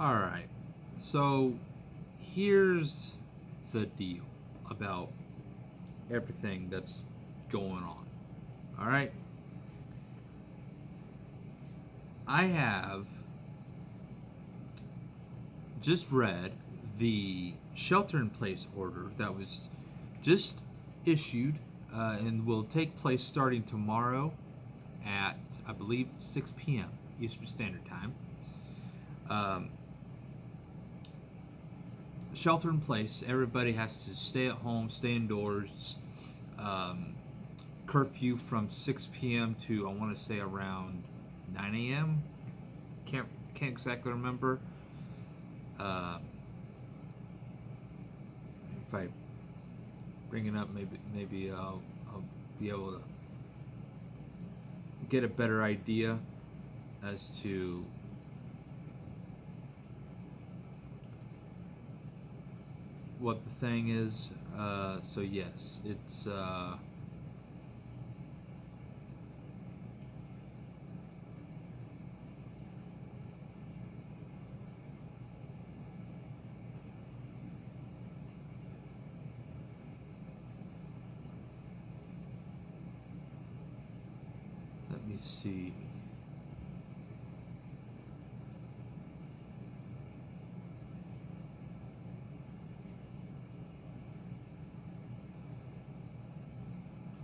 All right. So here's the deal about everything that's going on. All right. I have just read the shelter in place order that was just issued and will take place starting tomorrow at, I believe, 6 p.m. Eastern Standard Time. Um, Shelter in place, everybody has to stay at home, stay indoors. Um, Curfew from 6 p.m. to, I want to say, around 9 a.m. Can't exactly remember. Uh, if I bring it up, maybe I'll be able to get a better idea as to what the thing is. So yes, it's let me see.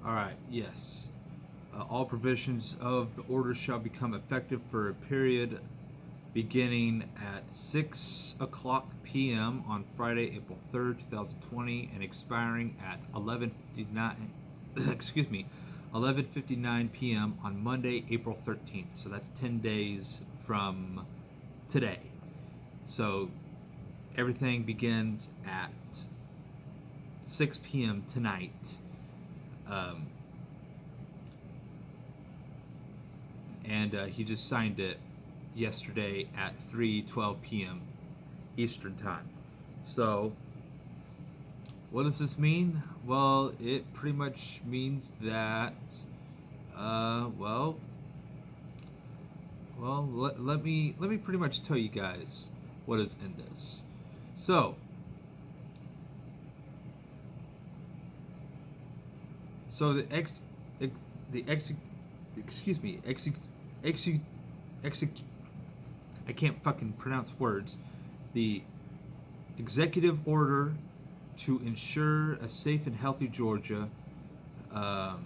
All right, yes. All provisions of the order shall become effective for a period beginning at 6 o'clock p.m. on Friday, April 3rd, 2020, and expiring at 11:59 excuse me, 11:59 p.m. on Monday, April 13th. So that's 10 days from today. So everything begins at 6 p.m. tonight. Um, and he just signed it yesterday at 3:12 p.m. Eastern Time. So, what does this mean? Well, it pretty much means that, uh, well, let me pretty much tell you guys what is in this. So, so the ex, excuse me, ex, ex, I can't fucking pronounce words. The executive order to ensure a safe and healthy Georgia, um,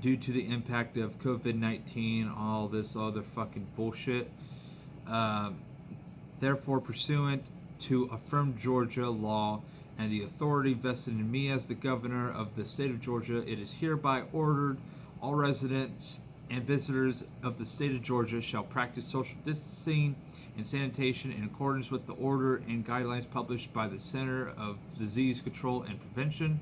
due to the impact of COVID-19, all this other fucking bullshit. Um, Therefore, pursuant to affirmed Georgia law and the authority vested in me as the governor of the state of Georgia, it is hereby ordered all residents and visitors of the state of Georgia shall practice social distancing and sanitation in accordance with the order and guidelines published by the Center of Disease Control and Prevention,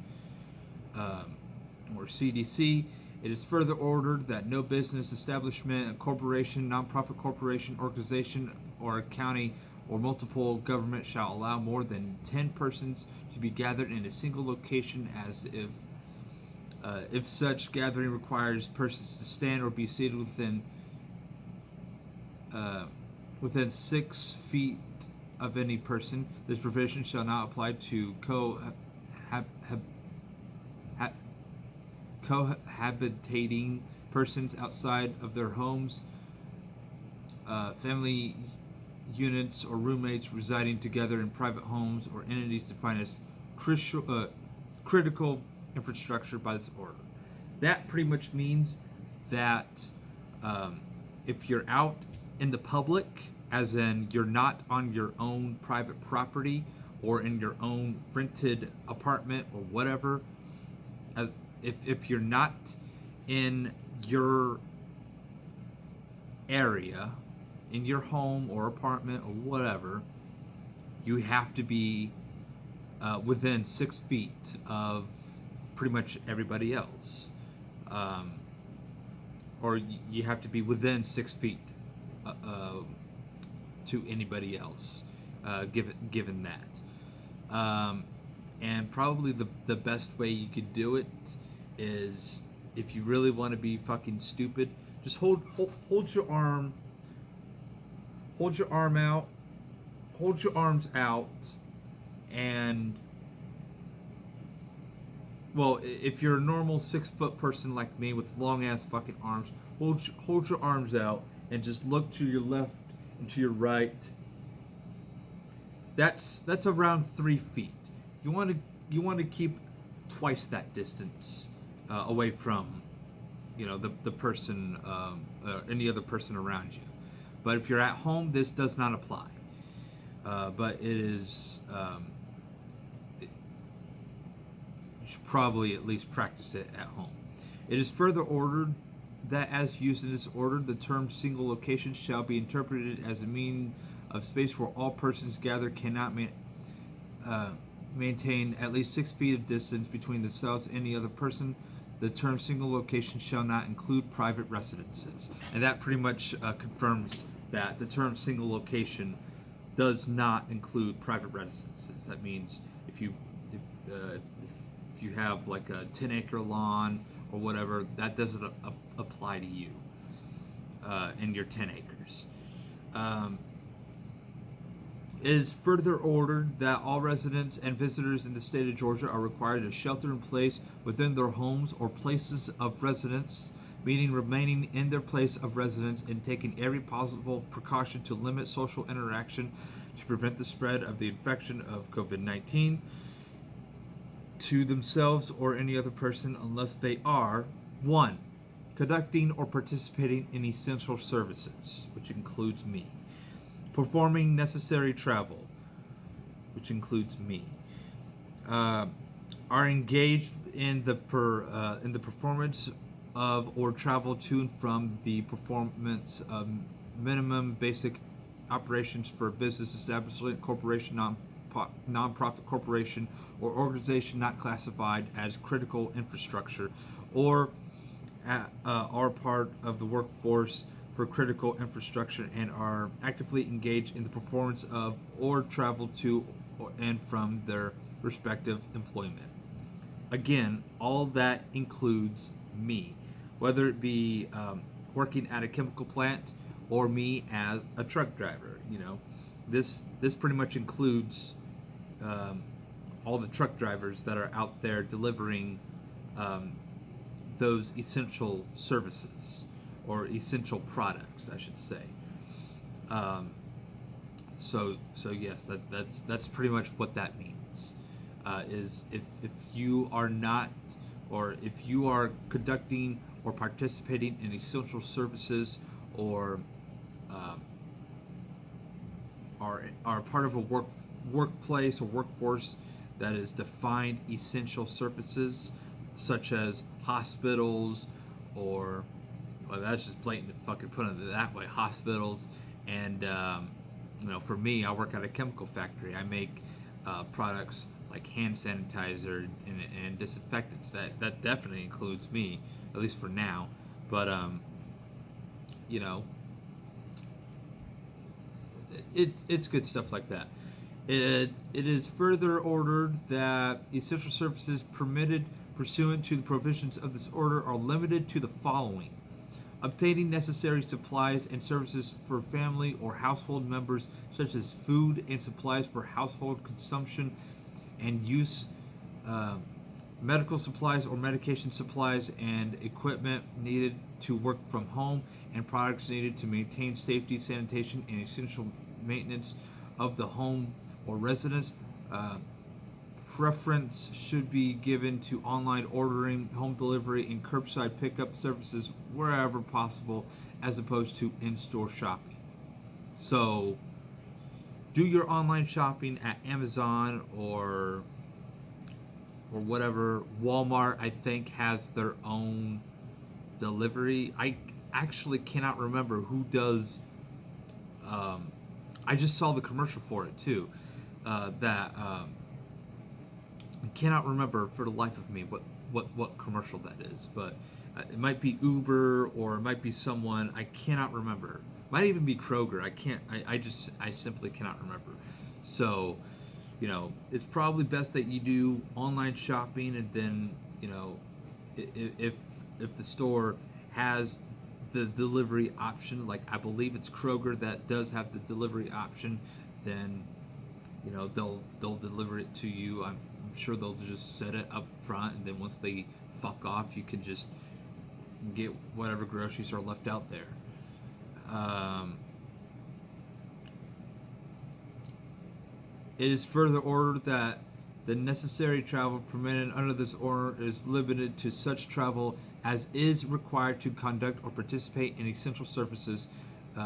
or CDC. It is further ordered that no business establishment, corporation, nonprofit corporation, organization, or county or multiple government shall allow more than 10 persons to be gathered in a single location, as if such gathering requires persons to stand or be seated uh, within 6 feet of any person. This provision shall not apply to cohabitating persons outside of their homes, family units or roommates residing together in private homes, or entities defined as critical infrastructure by this order. That pretty much means that um, if you're out in the public, as in you're not on your own private property or in your own rented apartment or whatever, as if you're not in your area, in your home or apartment or whatever, you have to be within 6 feet of pretty much everybody else. Or you have to be within 6 feet to anybody else, given that. And probably the best way you could do it is, if you really want to be fucking stupid, just hold your arm hold your arm out, hold your arms out, and well, if you're a normal 6 foot person like me with long ass fucking arms, hold your arms out and just look to your left and to your right. That's around 3 feet. You want to keep twice that distance away from the person, any other person around you. But if you're at home, this does not apply. But it is. You should probably at least practice it at home. It is further ordered that, as used in this order, the term single location shall be interpreted as a mean of space where all persons gathered cannot maintain at least 6 feet of distance between themselves and any other person. The term single location shall not include private residences. And that pretty much confirms that the term single location does not include private residences. That means if you have like a 10-acre lawn or whatever, that doesn't apply to you in your 10 acres. It is further ordered that all residents and visitors in the state of Georgia are required to shelter in place within their homes or places of residence, meaning remaining in their place of residence and taking every possible precaution to limit social interaction to prevent the spread of the infection of COVID-19 to themselves or any other person, unless they are 1. Conducting or participating in essential services, which includes me. Performing necessary travel, which includes me. Are engaged in the performance of or travel to and from the performance of minimum basic operations for a business establishment, corporation, non-profit corporation, or organization not classified as critical infrastructure, or are part of the workforce for critical infrastructure and are actively engaged in the performance of or travel to and from their respective employment. Again, all that includes me, whether it be working at a chemical plant or me as a truck driver. This pretty much includes all the truck drivers that are out there delivering those essential services or essential products, I should say. So yes, that's pretty much what that means. Is if you are not, or if you are conducting or participating in essential services, or are part of a workplace or workforce that is defined essential services, such as hospitals, or well, that's just blatant fucking put it that way, hospitals. And for me, I work at a chemical factory. I make products like hand sanitizer and disinfectants. That definitely includes me, at least for now. But it's good stuff like that. It is further ordered that essential services permitted pursuant to the provisions of this order are limited to the following: obtaining necessary supplies and services for family or household members, such as food and supplies for household consumption and use, medical supplies or medication supplies and equipment needed to work from home, and products needed to maintain safety, sanitation, and essential maintenance of the home or residence. Preference should be given to online ordering, home delivery, and curbside pickup services wherever possible, as opposed to in-store shopping. So, do your online shopping at Amazon or whatever. Walmart, I think, has their own delivery. I actually cannot remember who does. I just saw the commercial for it too. I cannot remember for the life of me what commercial that is, but it might be Uber or it might be someone. I cannot remember. Might even be Kroger. I simply cannot remember. So, it's probably best that you do online shopping, and then, if the store has the delivery option, like I believe it's Kroger that does have the delivery option, then they'll deliver it to you. I'm sure they'll just set it up front, and then once they fuck off, you can just get whatever groceries are left out there. It is further ordered that the necessary travel permitted under this order is limited to such travel as is required to conduct or participate in essential services,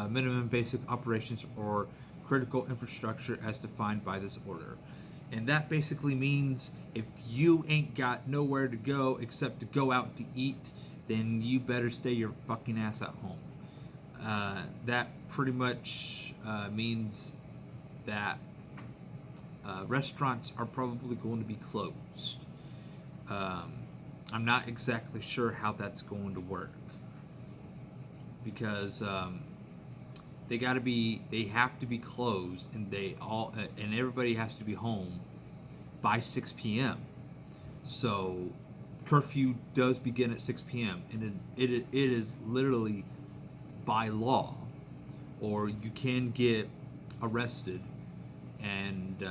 minimum basic operations, or critical infrastructure as defined by this order. And that basically means if you ain't got nowhere to go except to go out to eat, then you better stay your fucking ass at home. That pretty much means that restaurants are probably going to be closed. I'm not exactly sure how that's going to work because they have to be closed, and and everybody has to be home by 6 p.m. So curfew does begin at 6 p.m. and it is literally by law, or you can get arrested and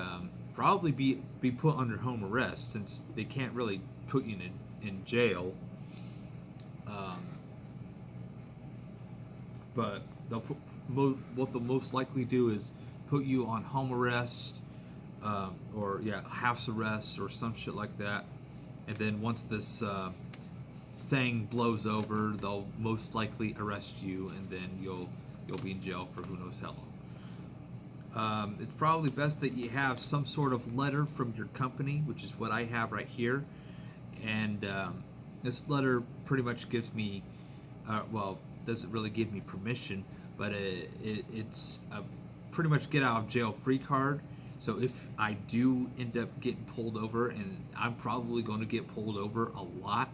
probably be put under home arrest, since they can't really put you in jail. But what they'll most likely do is put you on home arrest, or house arrest or some shit like that. And then once this thing blows over, they'll most likely arrest you, and then you'll be in jail for who knows how long. It's probably best that you have some sort of letter from your company, which is what I have right here. And this letter pretty much gives me, doesn't really give me permission, but it's a pretty much get out of jail free card. So if I do end up getting pulled over, and I'm probably going to get pulled over a lot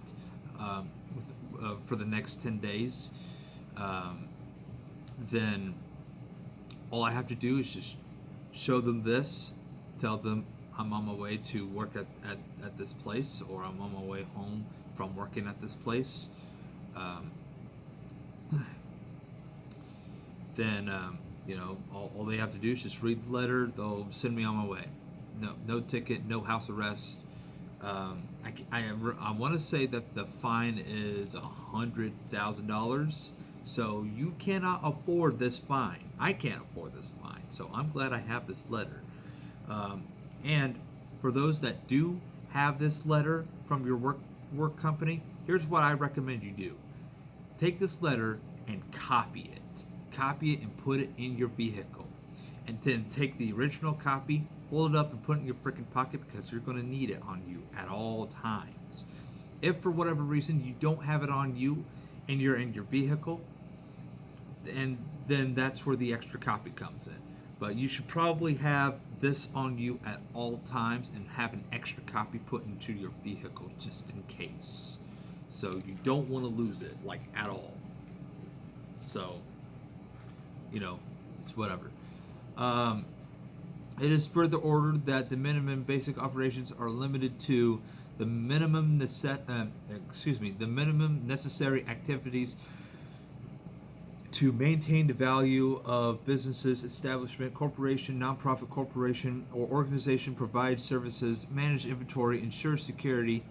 for the next 10 days, then all I have to do is just show them this, tell them I'm on my way to work at this place, or I'm on my way home from working at this place. Then all they have to do is just read the letter. They'll send me on my way. No ticket, no house arrest. I want to say that the fine is $100,000. So you cannot afford this fine. I can't afford this fine. So I'm glad I have this letter. And for those that do have this letter from your work company, here's what I recommend you do. Take this letter and copy it. Copy it and put it in your vehicle. And then take the original copy, fold it up, and put it in your freaking pocket, because you're going to need it on you at all times. If for whatever reason you don't have it on you and you're in your vehicle, and then that's where the extra copy comes in. But you should probably have this on you at all times and have an extra copy put into your vehicle just in case. So you don't want to lose it, like, at all. So, it's whatever. It is further ordered that the minimum basic operations are limited to the minimum necessary activities to maintain the value of businesses, establishment, corporation, nonprofit corporation, or organization, provide services, manage inventory, ensure security,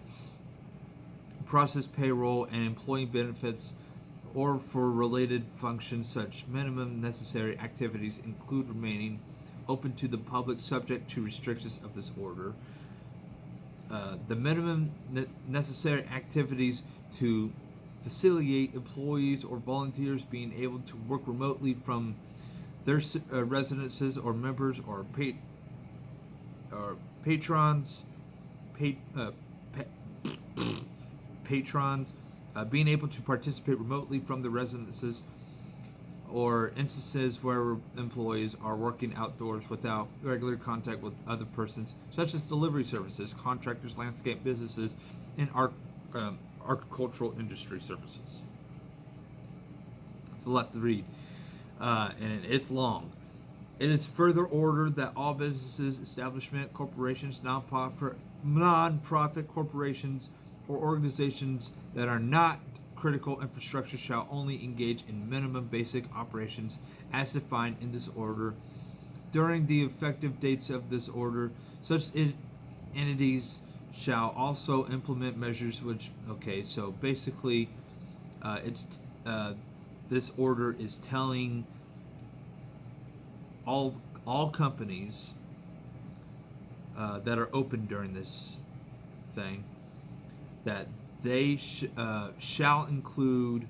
process payroll and employee benefits, or for related functions. Such minimum necessary activities include remaining open to the public subject to restrictions of this order. The minimum necessary activities to facilitate employees or volunteers being able to work remotely from their residences, or members or patrons being able to participate remotely from the residences, or instances where employees are working outdoors without regular contact with other persons, such as delivery services, contractors, landscape businesses, and agricultural industry services. It's a lot to read, and it's long. It is further ordered that all businesses, establishment, corporations, non-profit corporations, or organizations that are not critical infrastructure shall only engage in minimum basic operations as defined in this order. During the effective dates of this order, such entities shall also implement measures which, okay, so basically this order is telling all companies that are open during this thing that they shall include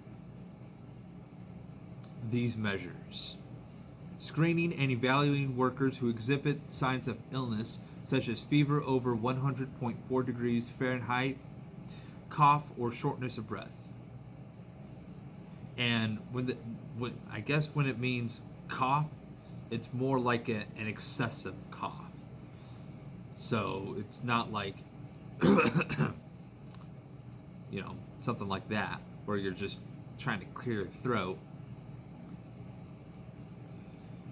these measures: screening and evaluating workers who exhibit signs of illness such as fever over 100.4 degrees Fahrenheit, cough, or shortness of breath. And when I guess when it means cough, it's more like an excessive cough. So it's not like something like that where you're just trying to clear your throat.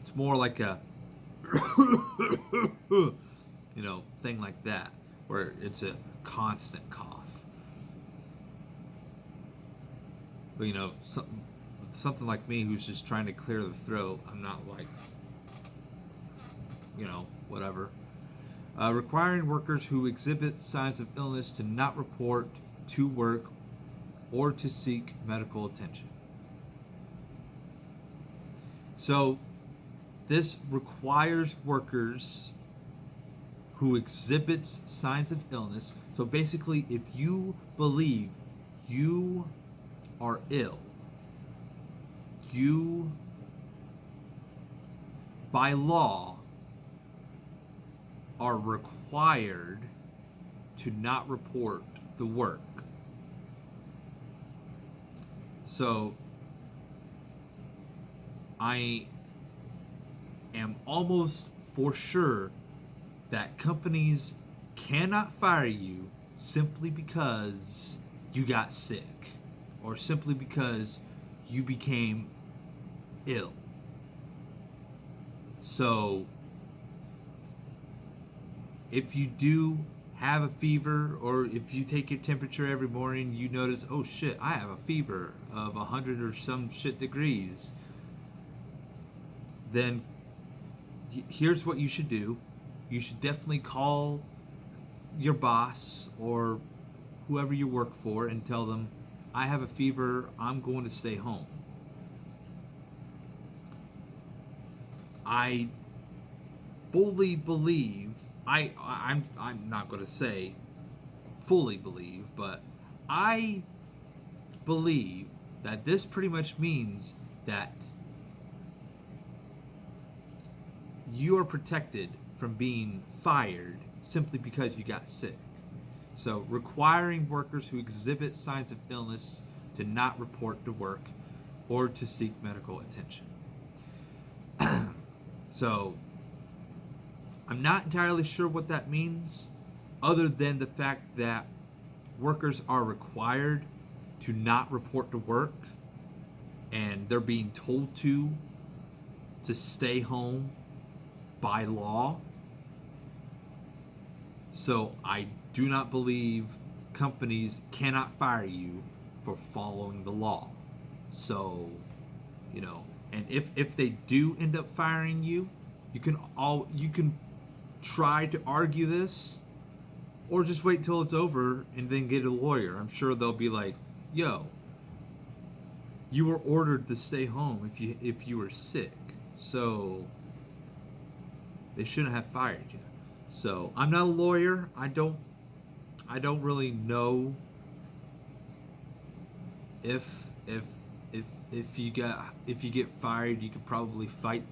It's more like a thing like that where it's a constant cough. But something like me who's just trying to clear the throat, I'm not like whatever. Requiring workers who exhibit signs of illness to not report to work or to seek medical attention. So this requires workers who exhibits signs of illness. So basically, if you believe you are ill, you by law are required to not report the work. So I am almost for sure that companies cannot fire you simply because you got sick or simply because you became ill. So if you do have a fever, or if you take your temperature every morning, you notice, oh shit, I have a fever of 100 or some shit degrees, then here's what you should do. You should definitely call your boss or whoever you work for and tell them, I have a fever, I'm going to stay home. I fully believe, I'm not going to say fully believe, but I believe that this pretty much means that you are protected from being fired simply because you got sick. So requiring workers who exhibit signs of illness to not report to work or to seek medical attention. So I'm not entirely sure what that means, other than the fact that workers are required to not report to work and they're being told to stay home by law. So I do not believe companies cannot fire you for following the law. So, and if they do end up firing you, you can try to argue this, or just wait till it's over and then get a lawyer. I'm sure they'll be like, yo, you were ordered to stay home if you were sick, so they shouldn't have fired you. So I'm not a lawyer. I don't really know if you get fired, you could probably fight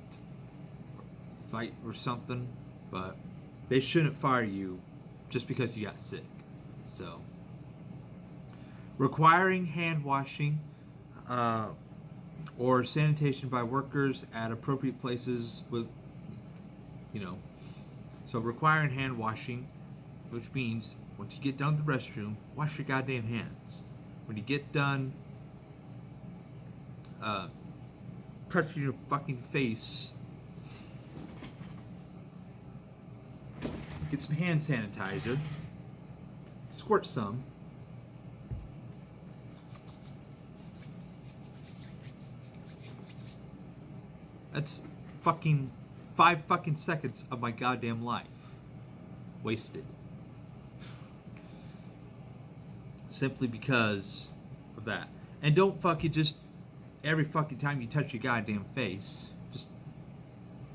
or something, but they shouldn't fire you just because you got sick. So requiring hand washing or sanitation by workers at appropriate places with, so requiring hand washing, which means once you get done with the restroom, wash your goddamn hands. When you get done touching your fucking face, get some hand sanitizer, squirt some, That's fucking 5 fucking seconds of my goddamn life wasted. Simply because of that. And don't fucking just every fucking time you touch your goddamn face. Just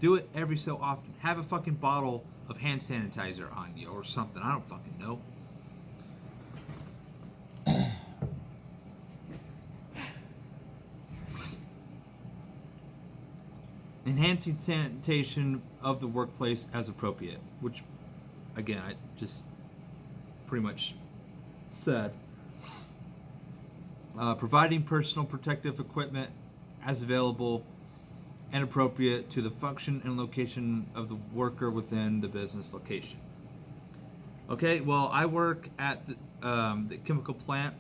do it every so often. Have a fucking bottle of hand sanitizer on you or something. I don't fucking know. Enhancing sanitation of the workplace as appropriate, which, again, I just pretty much said. Providing personal protective equipment as available and appropriate to the function and location of the worker within the business location. Okay, well, I work at the chemical plant.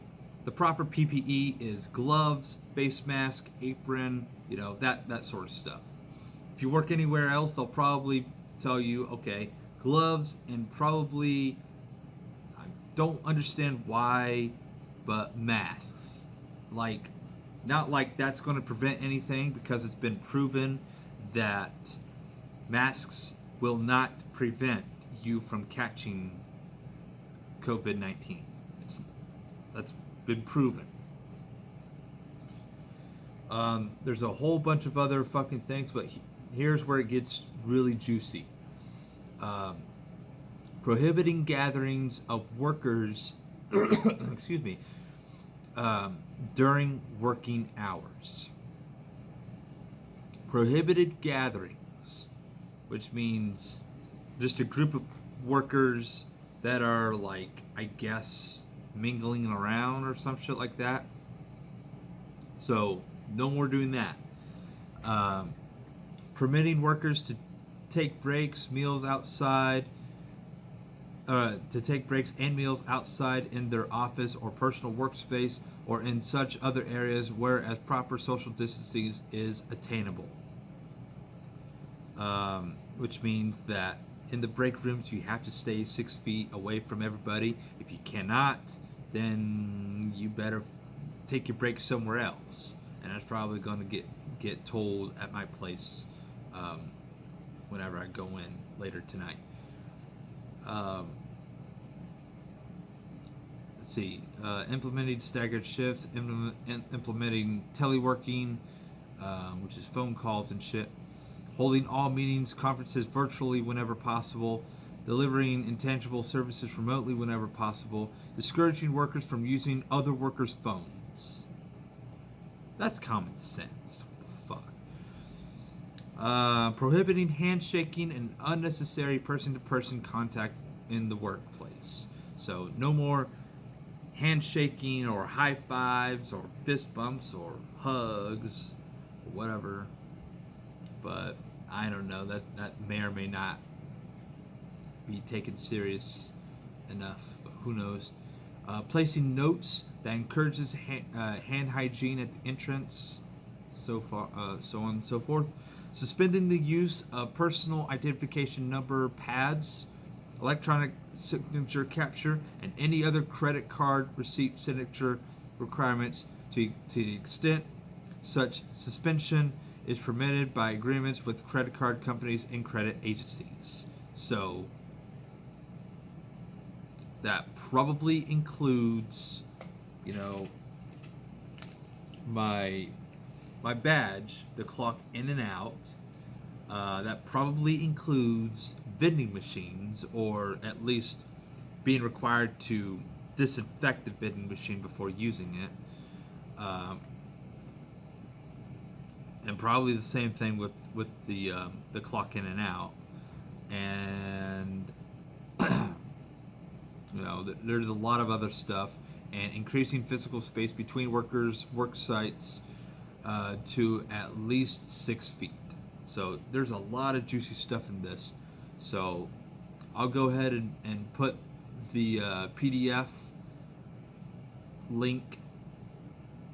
The proper PPE is gloves, face mask, apron, that sort of stuff. If you work anywhere else, they'll probably tell you, okay, gloves and probably, I don't understand why, but masks. Like, not like that's going to prevent anything, because it's been proven that masks will not prevent you from catching COVID-19. That's been proven. There's a whole bunch of other fucking things, but here's where it gets really juicy. Prohibiting gatherings of workers excuse me, during working hours. Prohibited gatherings, which means just a group of workers that are, like, I guess, mingling around or some shit like that. So no more doing that. Permitting workers to take breaks, meals outside, to take breaks and meals outside in their office or personal workspace or in such other areas where as proper social distancing is attainable. Which means that in the break rooms you have to stay 6 feet away from everybody. If you cannot, then you better take your break somewhere else. And that's probably going to get told at my place whenever I go in later tonight. Let's see. Implementing staggered shifts, implementing teleworking, which is phone calls and shit. Holding all meetings, conferences virtually whenever possible. Delivering intangible services remotely whenever possible. Discouraging workers from using other workers' phones. That's common sense. What the fuck? Prohibiting handshaking and unnecessary person-to-person contact in the workplace. So no more handshaking or high fives or fist bumps or hugs or whatever. But I don't know, that may or may not be taken serious enough, but who knows. Placing notes that encourages hand hygiene at the entrance, so on and so forth. Suspending the use of personal identification number pads, electronic signature capture, and any other credit card receipt signature requirements to the extent such suspension is permitted by agreements with credit card companies and credit agencies. So that probably includes, my badge, the clock in and out. That probably includes vending machines, or at least being required to disinfect the vending machine before using it. And probably the same thing with the clock in and out. And there's a lot of other stuff. And increasing physical space between workers' work sites to at least 6 feet. So there's a lot of juicy stuff in this. So I'll go ahead and put the PDF link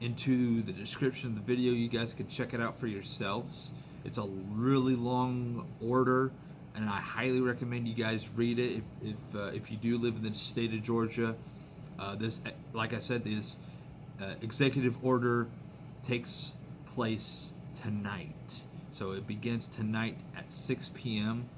into the description of the video. You guys can check it out for yourselves. It's a really long order, and I highly recommend you guys read it if you do live in the state of Georgia. This, like I said, this executive order takes place tonight. So it begins tonight at 6 p.m.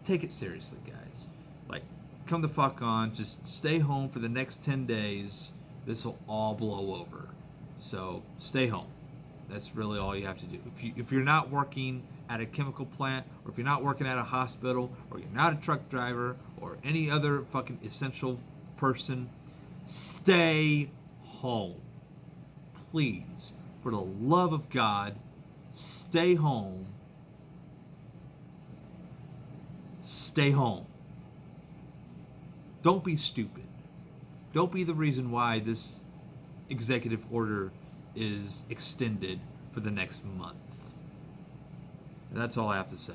Take it seriously, guys. Like, come the fuck on. Just stay home for the next 10 days. This will all blow over. So stay home. That's really all you have to do. If you're not working at a chemical plant, or if you're not working at a hospital, or you're not a truck driver, or any other fucking essential person, stay home. Please, for the love of God, stay home. Stay home. Don't be stupid. Don't be the reason why this executive order is extended for the next month. That's all I have to say.